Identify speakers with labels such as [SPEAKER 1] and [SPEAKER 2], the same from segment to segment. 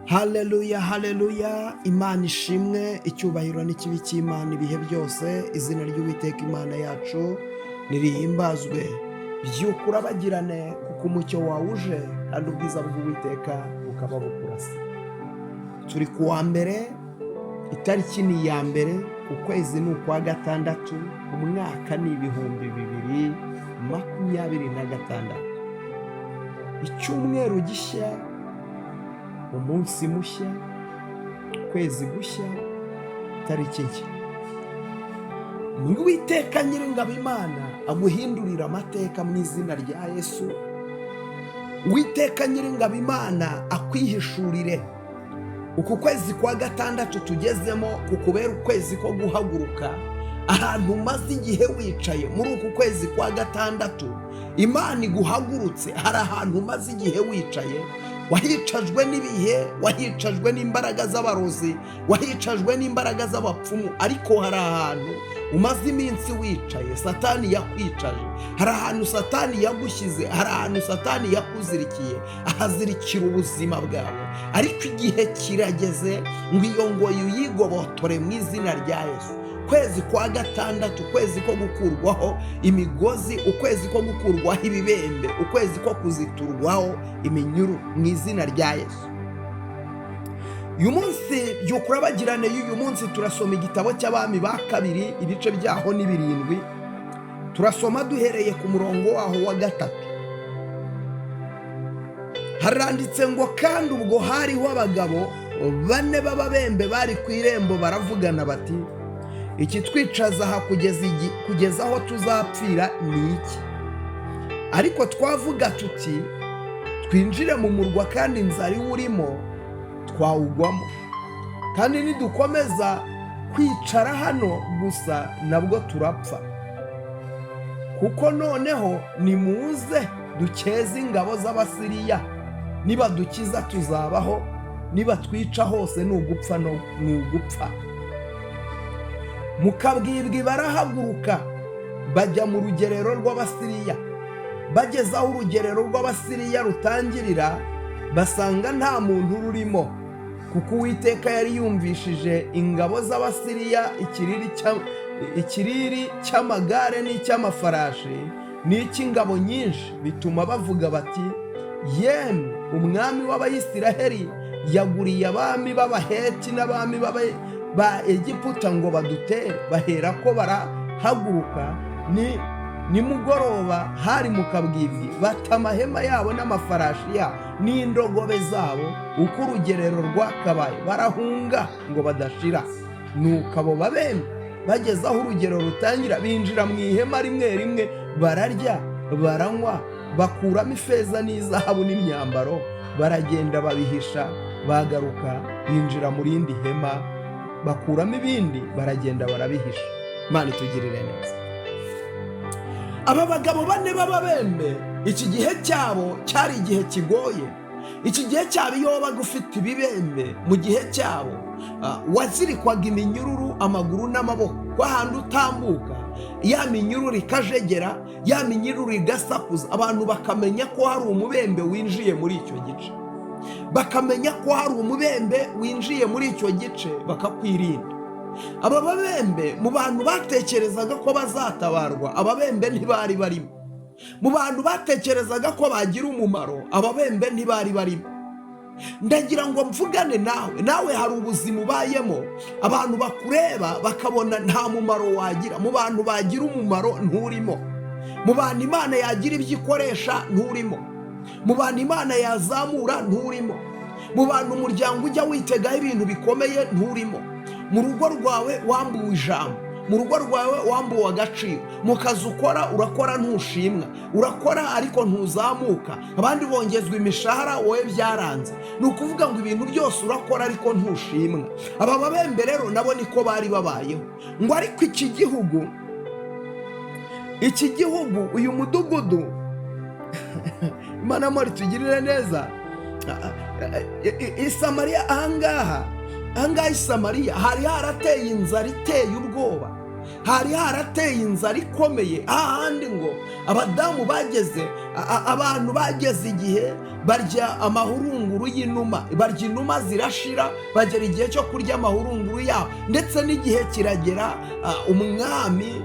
[SPEAKER 1] Haleluya, haleluya, Imana ishimwe, icyubahiro n'ikibi cy'Imana ibihe byose, izina ry'Uwiteka Imana yacu nirihimbazwe. Byuka urabagirane kuko umucyo wawe uje kandi ubwiza bw'Uwiteka bukaba bukurasa. Turi ku wa mbere, itariki ni iya mbere, ukwezi ni ukwa gatandatu, umwaka ni 2026. Icyumweru gishya, umunsi mushya, kwezi gushya, tariki nshya. Uwiteka Nyiringabo Imana aguhindurira amateka mu izina rya Yesu. Uwiteka Nyiringabo Imana akwihishurire. Uku kwezi kwa gatandatu tugezemo kukubera ukwezi ko guhaguruka. Ahantu umaze igihe wicaye muri uku kwezi kwa gatandatu, Imana iguhagurutse. Hari ahantu umaze igihe wicaye, wahicajwe n'ibihe, wahicajwe n'imbaraga z'abarozi, wahicajwe n'imbaraga z'abapfumu, ariko hari ahantu umaze iminsi wicaye Satani yakwicaje. Hari ahantu Satani yagushyize, hari ahantu Satani yakuzirikiye, ahazirikira ubuzima bwawe, ariko igihe kirageze ngo iyo ngoyi uyigobotore mu izina rya Yesu. Kwezi kwa gatandatu, ukwezi ko gukurwaho imigozi, ukwezi ko gukurwaho ibibembe, ukwezi ko kuziturwaho iminyururu mu izina rya Yesu. Uyu munsi byuka urabagirane, y'uyu munsi turasoma igitabo cy'Abami ba kabiri, ibice byaho ni 7. Turasoma duhereye ku murongo waho wa 3. Haranditse ngo kandi ubwo hariho abagabo 4 b'ababembe bari ku irembo baravugana bati, iki twicaza aha kugeza aho tuzapfira ni iki? Ariko twavuga tuti twinjire mu murwa kandi inzara iwurimo twawugwamo, kandi nidukomeza kwicara hano gusa nabwo turapfa. Kuko noneho nimuze dukeze ingabo z'Abasiriya, niba dukiza tuzabaho, niba twica hose ni ugupfa no ni ugupfa. Mukabwibwi barahaguruka bajya mu rugerero rw'Abasiriya. Bageze aho urugerero rw'Abasiriya rutangirira, basanga nta muntu rurimo, kuko Uwiteka yari yumvishije ingabo z'Abasiriya ikiriri cy'amagare n'icy'amafarashi n'icy'ingabo nyinshi, bituma bavuga bati, yemwe umwami w'Abayisiraheli yaguriye abami b'Abaheti n'abami ba Egiputa ngo badutere. Bahera ko barahaguruka nimugoroba hari mu kabwibwi, bata amahema yabo n'amafarashi yabo n'indogobe zabo uko urugerero rwakabaye, barahunga ngo badashira. Nuko abo babembe bageze aho urugero rutangira, binjira mu ihema rimwe rimwe, bararya baranywa, bakuramo ifeza n'izahabu n'imyambaro, baragenda babihisha. Bagaruka binjira mu rindi hema, bakuramo ibindi, baragenda barabihisha. Imana itugirire neza. Aba bagabo 4 b'ababembe, iki gihe cyabo cyari igihe kigoye. Iki gihe cyabo iyo wabaga ufite ibibembe, mu gihe cyabo wazirikwaga iminyururu amaguru n'amaboko, kwa handi utambuka ya minyururu ikajegera, ya minyururu igasakuza, abantu bakamenya ko hari umubembe winjiye muri icyo gice. Bakamenya ko hari umubembe winjiye muri icyo gice, bakakwirinda. Aba babembe mu bantu batekerezaga ko bazatabarwa, ababembe ntibari barimo. Mu bantu batekerezaga ko bagira umumaro, ababembe ntibari barimo. Ndagira ngo mvugane nawe hari ubuzima ubayemo, abantu bakureba bakabona nta mumaro wagira. Mu bantu bagira umumaro nturimo. Mu bantu Imana yagira ibyo ikoresha nturimo. Mu bantu Imana yazamura nturimo. Mu bantu umuryango ujya witegaho ibintu bikomeye nturimo. Mu rugo rwawe wambuwe ijambo, mu rugo rwawe wambuwe agaciro, mu kazi ukora urakora ntushimwa, urakora ariko ntuzamuka, abandi bongezwa imishahara wowe byaranze. Ni ukuvuga ngo ibintu byose urakora ariko ntushimwa. Aba babembe rero nabo niko bari babayeho. Ngo ariko iki gihugu uyu mudugudu Imana muri tugirire neza, Samariya ahangaha i Samariya hari harateye inzara iteye ubwoba. hari harateye inzara ikomeye, ahandi ngo abadamu bageze, abantu bageze igihe barya amahurunguru y'inuma, barya inuma zirashira, bagera igihe cyo kurya amahurunguru yabo, ndetse n'igihe kiragera umwami,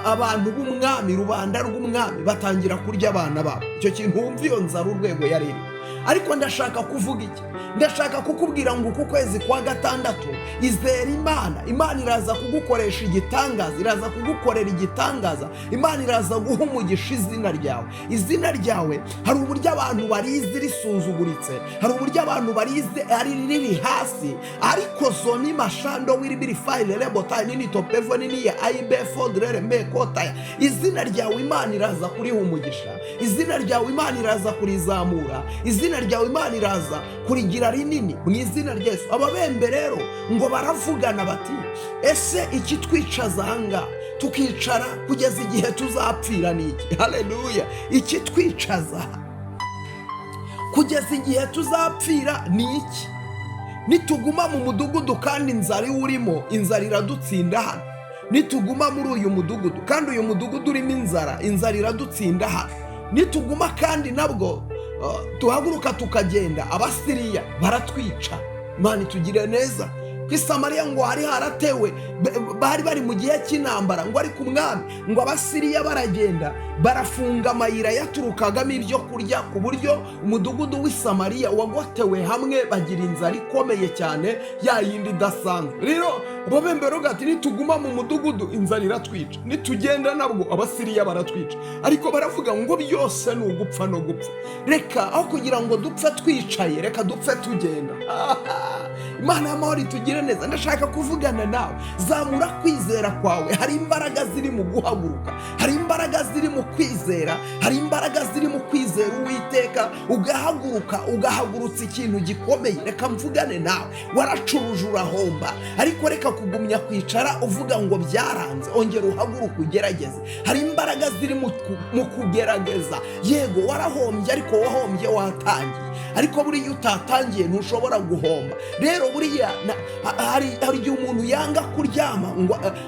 [SPEAKER 1] abantu b'umwami, rubanda rw'umwami batangira kurya abana babo. Icyo kintu wumva iyo nzara urwego yari iri. Ariko ndashaka kuvuga iki? Ndashaka kukubwira ngo uku kwezi kwa gatandatu izera Imana. Imana iraza kugukoresha igitangaza, iraza kugukorera igitangaza. Imana iraza guha umugisha izina ryawe. Izina ryawe hari uburyo abantu barizi risuzuguritse, hari uburyo abantu barizi ari riri hasi, ariko zoni mashando wiribiri file rebota nini topevo nini ya aibe fodrere me kotaya. Izina ryawe Imana iraza kuriha umugisha, izina ryawe Imana iraza kurizamura, izina ryawe Imana iraza kurigira rinini mu izina rya Yesu. Ababembe rero ngo baravugana bati, ese iki twicaza hanga tukicara kugeza igihe tuzapfira ni iki? Haleluya! Iki twicaza kugeza igihe tuzapfira ni iki? Nituguma mu mudugudu kandi inzara urimo, inzara iradutsinda hano. Nituguma muri uyu mudugudu kandi uyu mudugudu urimo inzara, inzara iradutsinda hano. Nituguma kandi nabwo tuhaguruka tukagenda, Abasiriya baratwica. Imana itugire neza. Ku Samariya ngo hari haratewe, bari bari mu gihe cy'intambara, ngo ari ku mwami, ngo Abasiriya baragenda barafunga amayira yaturukagamo ibyo kurya, ku buryo umudugudu w'i Samariya wagotewe hamwe, bagira inzara ikomeye cyane, ya yindi idasanzwe. Rero ababembe rero gati, nituguma mu mudugudu inzara iratwica, nitugenda nabwo Abasiriya baratwica. Ariko baravuga ngo byose ni ugupfa no gupfa. Reka aho kugira ngo dupfe twicaye, reka dupfe tugenda. Imana y'amahoro itugire neza. Ndashaka kuvugana nawe, zamura kwizera kwawe. Hari imbaraga ziri mu guhaguruka, hari imbaraga ziri mu kwizera, hari imbaraga ziri mu kwizera Uwiteka, ugahaguruka, ugahagurutsa ikintu gikomeye. Reka mvugane nawe, waracuruje urahomba, ariko reka kugumya kwicara uvuga ngo byaranze. Ongera uhaguruka ugerageze. Hari imbaraga ziri mu kugerageza. Yego warahombye, ariko wahombye watangiye, ariko buriya utatangiye ntushobora guhomba. Rero buriya hari igihe umuntu yanga kuryama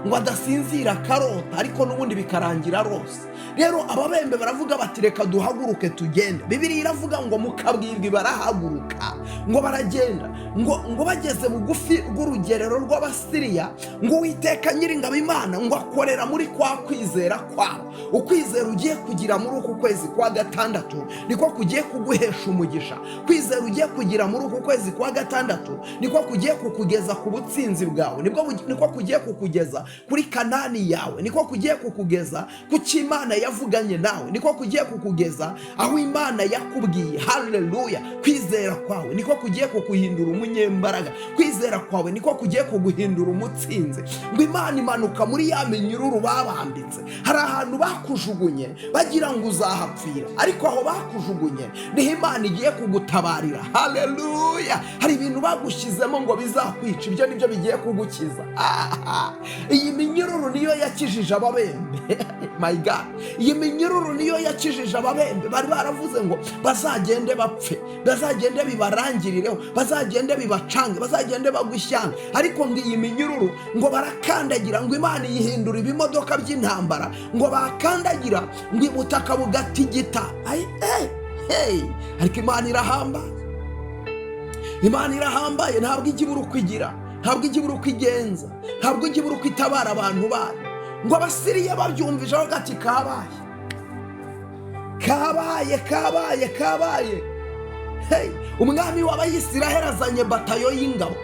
[SPEAKER 1] ngo adasinzira akarota, ariko n'ubundi bikarangira rose. Rero ababembe baravuga bati, reka duhaguruke tugende. Bibiliya iravuga ngo mukabwibwi barahaguruka, ngo baragenda, ngo bageze bugufi rw'urugerero rw'Abasiriya, ngo Uwiteka Nyiringabo Imana ngo akorera muri kwa kwizera kwabo. Ukwizera ugiye kugira muri uku kwezi kwa gatandatu niko kugiye kuguhesha umugisha. Kwizera ugiye kugira muri uku kwezi kwa gatandatu niko kugiye kukugeza ku butsinzi bwawe, niko kugiye kukugeza kuri Kanani yawe, niko kugiye kukugeza ku cy'Imana yavuganye nawe, niko kugiye kukugeza aho Imana yakubwiye. Haleluya! Kwizera kwawe niko kugiye kukuhindura umunyembaraga, kwizera kwawe niko kugiye kuguhindura umutsinzi. Ngo Imana imanuka muri ya minyururu babambitse. Hari ahantu bakujugunye bagira ngo uzahapfira, ariko aho bakujugunye niho Imana igiye kugutabarira. Haleluya! Hari ibintu bagushyizemo ngo bizakwica, ibyo nibyo bigiye kugukiza. Iyi minyururu niyo yakijije ababembe. My God, iyi minyururu niyo yakijije ababembe. Bari baravuze ngo bazagende bapfe, bazagende bibarangirireho, bazagende bibacange, bazagende bagushyanga. Ariko ngo iyi minyururu ngo barakandagira, ngo Imana yihindura ibimodoka by'intambara, ngo bakandagira ngo ubutaka bugatigita. Ariko Imana irahambaye. Imana irahambaye, ntabwo igibura uko igira, ntabwo igibura uko igenza, ntabwo igibura uko itabara abantu bayo. Ngo Abasiriya babyumvije bagati, kabaye kabaye kabaye kabaye. Umwami w'Abayisiraheli azanye batayo y'ingabo.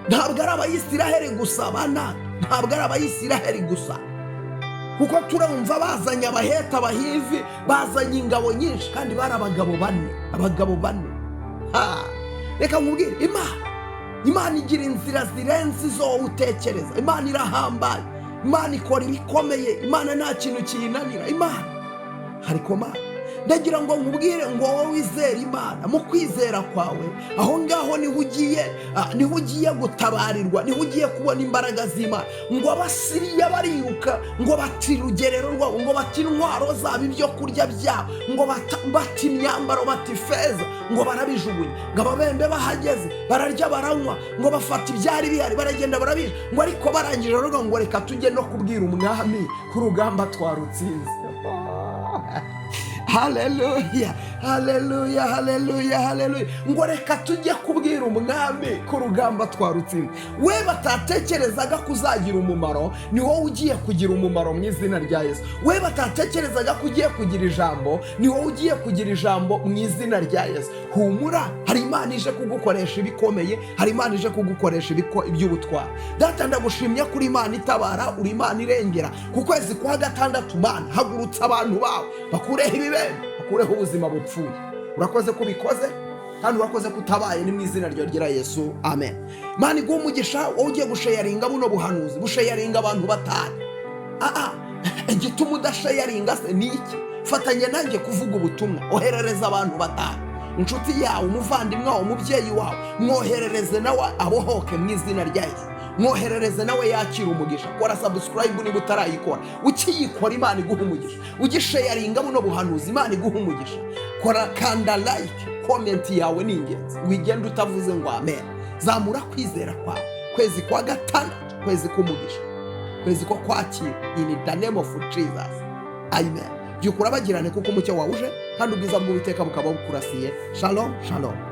[SPEAKER 1] Ntabwo ari Abayisiraheli gusa bana, ntabwo ari Abayisiraheli gusa, kuko turumva bazanye abaheta, abahivi, bazanye ingabo nyinshi, kandi bari abagabo bane. Reka nkubwire, Imana igira inzira zirenze izo utekereza. Imana irahambaye, Imana ikora ibikomeye, Imana nta kintu kiyinanira. Imana ariko ndagira ngo nkubwire ngo wowe wizere Imana, mu kwizera kwawe aho ngaho niho ugiye gutabarirwa, niho ugiye kubona imbaraga z'Imana. Ngo Abasiriya bariruka, ngo bati rugerero rwabo, ngo bati intwaro zabo, ibyo kurya byabo, ngo bati imyambaro, bati feza, ngo barabijugunya. Ngo ababembe bahageze bararya baranywa, ngo bafata ibyari bihari baragenda barabije, ngo ariko barangije rero ngo reka tujye no kubwira umwami ku rugamba twarutsinze. Haleluya, haleluya, haleluya, haleluya. Ngo reka tujye kubwira umwami ku rugamba twarutsinze. We batatekerezaga kuzagira umumaro, ni wowe ugiye kugira umumaro mu izina rya Yesu. We batatekerezaga ko ugiye kugira ijambo, ni wowe ugiye kugira ijambo mu izina rya Yesu. Humura, hari Imana ije kugukoresha ibikomeye, hari Imana ije kugukoresha iby'ubutwari. Data, ndagushimye kuri Imana itabara, uri Imana irengera. Ku kwezi kwa gatandatu Mana, hagurutsa abantu bawe bakureho ibibembe, bakureho ubuzima bupfuye. Urakoze kubikoze kandi urakoze kutabaye, ni mu izina rya Yesu, amen. Mana iguha umugisha, wowe ugiye gushayaringa buno buhanuzi, bushayaringa abantu batanu. Igituma udashayaringa se ni iki? Fatanya nanjye kuvuga ubutumwa, oherereza abantu batanu, inshuti yawe, umuvandimwe wawe, umubyeyi wawe, mwoherereze nawe abohoke mu izina rya Yesu. Mwoherereze nawe yakira umugisha. Kora subscribe niba utarayikora, ukiyikora Imana iguha umugisha. Ugishayaringa buno buhanuzi, Imana iguha umugisha. Kanda like, comment yawe ni ingenzi, wigenda utavuze ngo amen. Zamura kwizera kwawe. Kwezi kwa gatandatu, kwezi k'umugisha, kwezi ko kwakira, in the name of Jesus, amen. Jya ukurabagirane kuko umucyo wawe uje kandi ubwiza bw'Uwiteka bukaba bukurasiye. Shalom, shalom.